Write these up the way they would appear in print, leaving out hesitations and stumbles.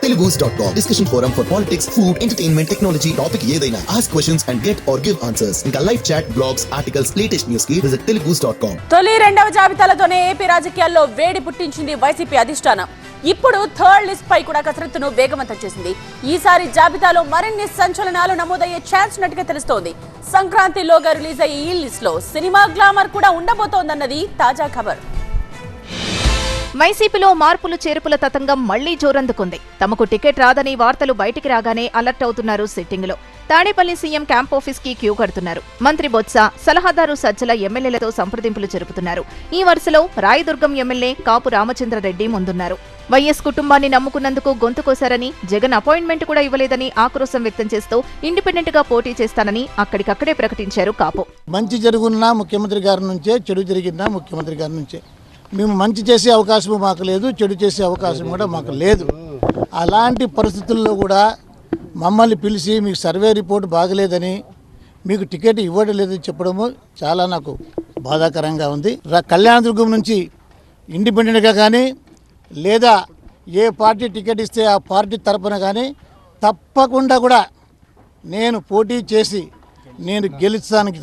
Telugus.com. Discussion forum for politics, food, entertainment, technology, topic ఏదైనా. Ask questions and get or give answers. ఇంకా live chat, blogs, articles, latest news కి visit Telugus.com. తొలి రెండవ జాబితాలతోనే AP రాజకీయాల్లో వేడి పుట్టించింది YCP అధిష్టానం. ఇప్పుడు థర్డ్ లిస్ట్ పై కూడా కసరత్తును వేగవంతం చేసింది. ఈసారి జాబితాలో మరిన్ని సంచలనాలు నమోదయ్యే ఛాన్స్ ఉన్నట్టుగా తెలుస్తోంది. సంక్రాంతిలోగా రిలీజ్ అయ్యే ఈ లిస్ట్ లో సినిమా గ్లామర్ కూడా ఉండబోతోందన్నది తాజా ఖబర్. వైసీపీలో మార్పులు చేర్పుల తతంగం మళ్లీ జోరందుకుంది. తమకు టికెట్ రాదని వార్తలు బయటికి రాగానే అలర్ట్ అవుతున్నారు సిట్టింగ్లో. తాడేపల్లి సీఎం క్యాంప్ ఆఫీస్ కి క్యూ కడుతున్నారు. మంత్రి బొత్స, సలహాదారు సజ్జల ఎమ్మెల్యేలతో సంప్రదింపులు జరుపుతున్నారు. ఈ వరుసలో రాయదుర్గం ఎమ్మెల్యే కాపు రామచంద్రరెడ్డి ముందున్నారు. వైఎస్ కుటుంబాన్ని నమ్ముకున్నందుకు గొంతు కోశారని, జగన్ అపాయింట్మెంట్ కూడా ఇవ్వలేదని ఆక్రోశం వ్యక్తం చేస్తూ ఇండిపెండెంట్ గా పోటీ చేస్తానని అక్కడికక్కడే ప్రకటించారు కాపు. మంచి జరుగున్నా ముఖ్యమంత్రి గారి నుంచే, చెడు జరిగినా ముఖ్యమంత్రి గారి నుంచే. మేము మంచి చేసే అవకాశం మాకు లేదు, చెడు చేసే అవకాశం కూడా మాకు లేదు. అలాంటి పరిస్థితుల్లో కూడా మమ్మల్ని పిలిచి మీకు సర్వే రిపోర్ట్ బాగలేదని, మీకు టికెట్ ఇవ్వడం లేదని చెప్పడము చాలా నాకు బాధాకరంగా ఉంది. కళ్యాణదుర్గం నుంచి ఇండిపెండెంట్గా కానీ లేదా ఏ పార్టీ టికెట్ ఇస్తే ఆ పార్టీ తరపున కానీ తప్పకుండా కూడా నేను పోటీ చేసి నేను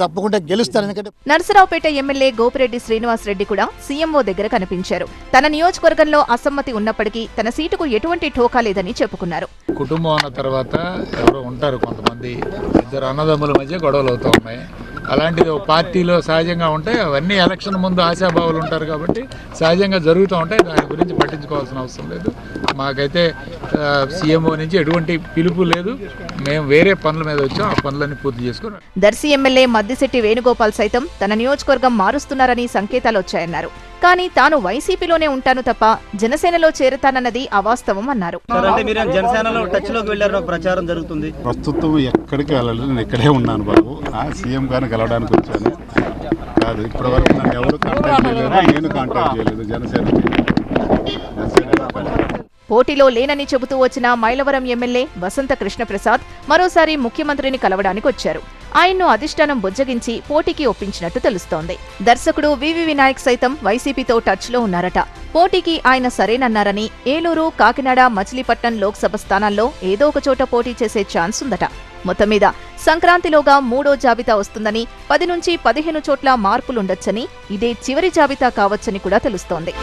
తప్పకుండా గెలుస్తాను. ఎందుకంటే నరసరావుపేట ఎమ్మెల్యే గోపిరెడ్డి శ్రీనివాసరెడ్డి కూడా సీఎంఓ దగ్గర కనిపించారు. తన నియోజకవర్గంలో అసమ్మతి ఉన్నప్పటికీ తన సీటుకు ఎటువంటి ఠోకా లేదని చెప్పుకున్నారు. కుటుంబం అన్న తర్వాత ఎవరో ఉంటారు కొంతమంది, ఇద్దరు అన్నదమ్ముల మధ్య గొడవలు అవుతూ ఉన్నాయి. అలాంటిది ఒక పార్టీలో సహజంగా ఉంటాయి. అవన్నీ ఎలక్షన్ ముందు ఆశాభావాలు ఉంటారు కాబట్టి సహజంగా జరుగుతూ ఉంటాయి. దాని గురించి పట్టించుకోవాల్సిన అవసరం లేదు. మాకైతే సీఎంఓ నుంచి ఎటువంటి పిలుపు లేదు. మేము వేరే పనుల మీద వచ్చాం, ఆ పనులన్నీ పూర్తి చేసుకున్నాం. దర్శి ఎమ్మెల్యే మద్దిశెట్టి వేణుగోపాల్ సైతం తన నియోజకవర్గం మారుస్తున్నారని సంకేతాలు వచ్చాయన్నారు. కానీ తాను వైసీపీలోనే ఉంటాను తప్ప జనసేనలో చేరతానన్నది అవాస్తవం అన్నారు. ప్రస్తుతం ఎక్కడికి వెళ్ళలేదు, నేను ఇక్కడే ఉన్నాను బాబు. సీఎం గారిని కలవడానికి వచ్చాను కాదు. ఇప్పటి వరకు నన్ను ఎవరు కాంటాక్ట్ చేయలేదు, నేను కాంటాక్ట్ చేయలేదు. జనసేన పోటీలో లేనని చెబుతూ వచ్చిన మైలవరం ఎమ్మెల్యే వసంత కృష్ణప్రసాద్ మరోసారి ముఖ్యమంత్రిని కలవడానికి వచ్చారు. ఆయన్ను అధిష్టానం బుజ్జగించి పోటీకి ఒప్పించినట్టు తెలుస్తోంది. దర్శకుడు వివి వినాయక్ సైతం వైసీపీతో టచ్లో ఉన్నారట. పోటీకి ఆయన సరేనన్నారని, ఏలూరు, కాకినాడ, మచిలీపట్నం లోక్సభ స్థానాల్లో ఏదో ఒక చోట పోటీ చేసే ఛాన్స్ ఉందట. మొత్తం మీద సంక్రాంతిలోగా మూడో జాబితా వస్తుందని, 10 నుంచి 15 చోట్ల మార్పులుండొచ్చని, ఇదే చివరి జాబితా కావచ్చని కూడా తెలుస్తోంది.